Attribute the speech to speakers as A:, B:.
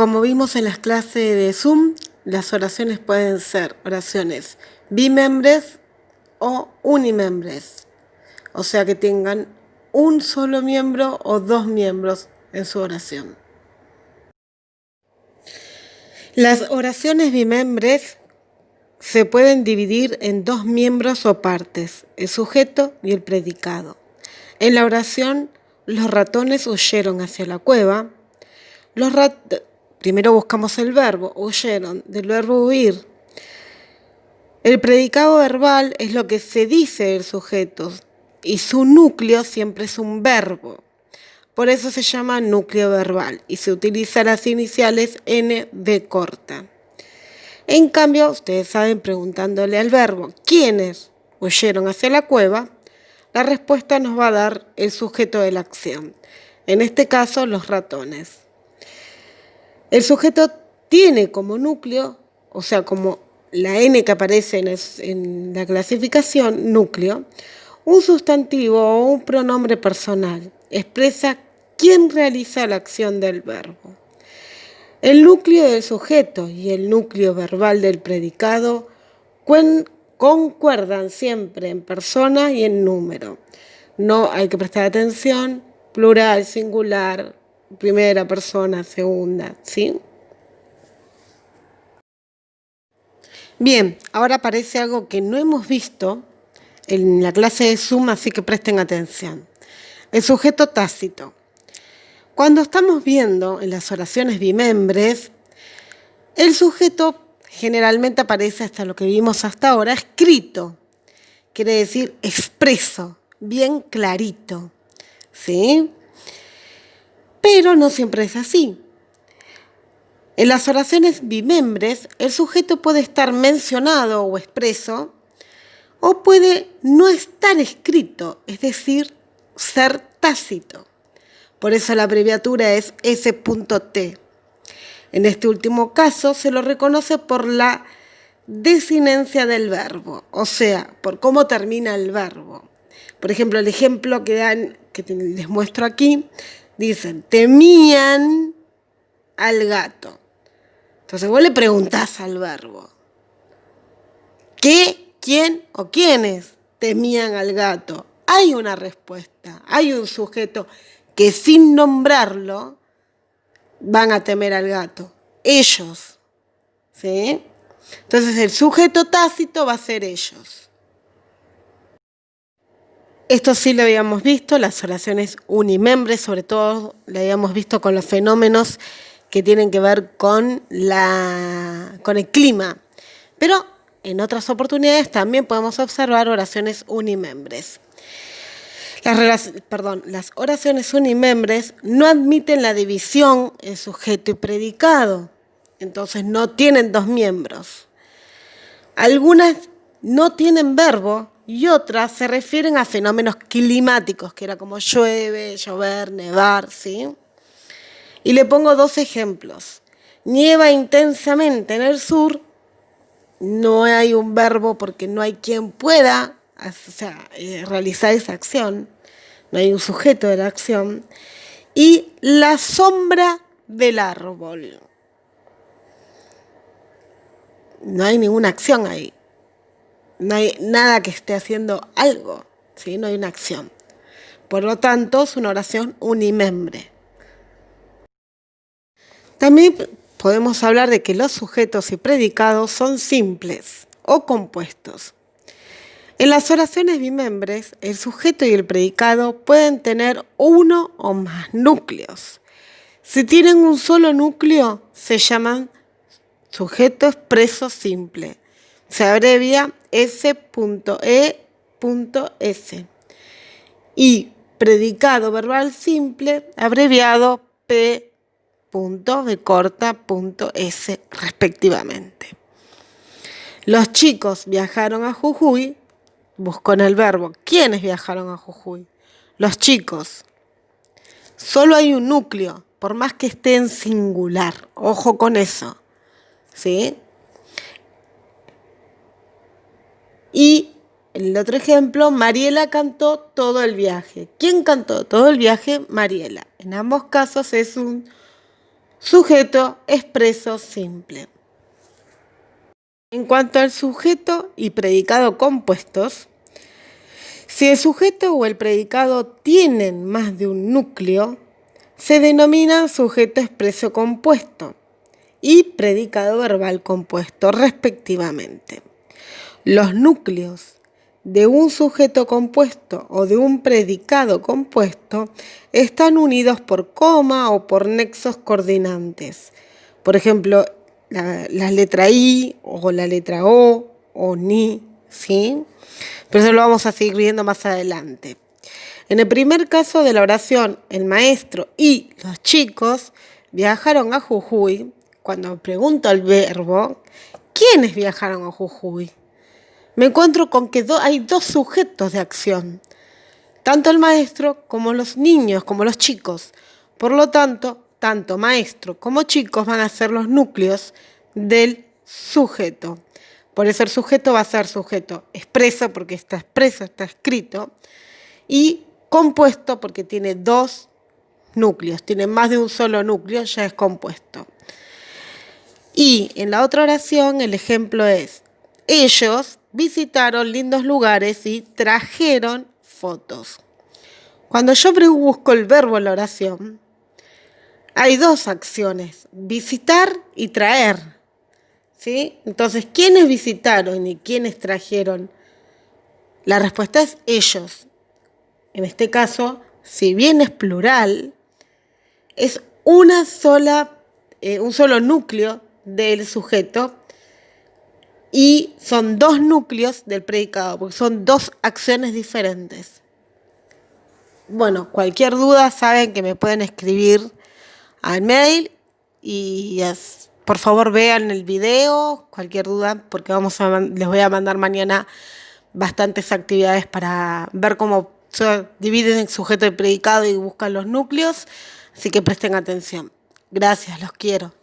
A: Como vimos en las clases de Zoom, las oraciones pueden ser oraciones bimembres o unimembres, o sea que tengan un solo miembro o dos miembros en su oración. Las oraciones bimembres se pueden dividir en dos miembros o partes, el sujeto y el predicado. En la oración, los ratones huyeron hacia la cueva. Primero buscamos el verbo, huyeron, del verbo huir. El predicado verbal es lo que se dice del sujeto y su núcleo siempre es un verbo. Por eso se llama núcleo verbal y se utiliza las iniciales NB corta. En cambio, ustedes saben, preguntándole al verbo ¿quiénes huyeron hacia la cueva?, la respuesta nos va a dar el sujeto de la acción. En este caso, los ratones. El sujeto tiene como núcleo, o sea, como la N que aparece en la clasificación, núcleo, un sustantivo o un pronombre personal. Expresa quién realiza la acción del verbo. El núcleo del sujeto y el núcleo verbal del predicado concuerdan siempre en persona y en número. No hay que prestar atención, plural, singular, primera persona, segunda, ¿sí? Bien, ahora aparece algo que no hemos visto en la clase de Zoom, así que presten atención. El sujeto tácito. Cuando estamos viendo en las oraciones bimembres, el sujeto generalmente aparece, hasta lo que vimos hasta ahora, escrito. Quiere decir expreso, bien clarito, ¿sí? Pero no siempre es así. En las oraciones bimembres, el sujeto puede estar mencionado o expreso, o puede no estar escrito, es decir, ser tácito. Por eso la abreviatura es S.T. En este último caso se lo reconoce por la desinencia del verbo, o sea, por cómo termina el verbo. Por ejemplo, el ejemplo que les muestro aquí, dicen, temían al gato. Entonces vos le preguntás al verbo, ¿qué, quién o quiénes temían al gato? Hay una respuesta, hay un sujeto que sin nombrarlo van a temer al gato. Ellos, ¿sí? Entonces el sujeto tácito va a ser ellos. Esto sí lo habíamos visto, las oraciones unimembres, sobre todo lo habíamos visto con los fenómenos que tienen que ver con el clima. Pero en otras oportunidades también podemos observar oraciones unimembres. Las oraciones unimembres no admiten la división en sujeto y predicado, entonces no tienen dos miembros. Algunas no tienen verbo y otras se refieren a fenómenos climáticos, que era como llueve, llover, nevar, ¿sí? Y le pongo dos ejemplos. Nieva intensamente en el sur, no hay un verbo porque no hay quien pueda realizar esa acción, no hay un sujeto de la acción. Y la sombra del árbol. No hay ninguna acción ahí. No hay nada que esté haciendo algo, ¿sí? No hay una acción. Por lo tanto, es una oración unimembre. También podemos hablar de que los sujetos y predicados son simples o compuestos. En las oraciones bimembres, el sujeto y el predicado pueden tener uno o más núcleos. Si tienen un solo núcleo, se llaman sujeto expreso simple. Se abrevia S.E.S. Y predicado verbal simple, abreviado P.B.S. respectivamente. Los chicos viajaron a Jujuy, busco en el verbo, ¿quiénes viajaron a Jujuy? Los chicos. Solo hay un núcleo, por más que esté en singular. Ojo con eso, ¿sí? Y el otro ejemplo, Mariela cantó todo el viaje. ¿Quién cantó todo el viaje? Mariela. En ambos casos es un Sujeto expreso simple. En cuanto al sujeto y predicado compuestos, si el sujeto o el predicado tienen más de un núcleo, se denominan sujeto expreso compuesto y predicado verbal compuesto, respectivamente. Los núcleos de un sujeto compuesto o de un predicado compuesto están unidos por coma o por nexos coordinantes. Por ejemplo, la letra I o la letra o ni, ¿sí? Pero eso lo vamos a seguir viendo más adelante. En el primer caso de la oración, el maestro y los chicos viajaron a Jujuy. Cuando pregunto al verbo, ¿quiénes viajaron a Jujuy? Me encuentro con que hay dos sujetos de acción, tanto el maestro como los niños, como los chicos. Por lo tanto, tanto maestro como chicos van a ser los núcleos del sujeto. Por eso el sujeto va a ser sujeto expreso, porque está expreso, está escrito, y compuesto, porque tiene dos núcleos, tiene más de un solo núcleo, ya es compuesto. Y en la otra oración el ejemplo es: ellos visitaron lindos lugares y trajeron fotos. Cuando yo busco el verbo en la oración, hay dos acciones: visitar y traer, ¿sí? Entonces, ¿quiénes visitaron y quiénes trajeron? La respuesta es ellos. En este caso, si bien es plural, es un solo núcleo del sujeto y son dos núcleos del predicado, porque son dos acciones diferentes. Bueno, cualquier duda saben que me pueden escribir al mail y por favor vean el video, cualquier duda, porque les voy a mandar mañana bastantes actividades para ver cómo se dividen el sujeto y predicado y buscan los núcleos, así que presten atención. Gracias, los quiero.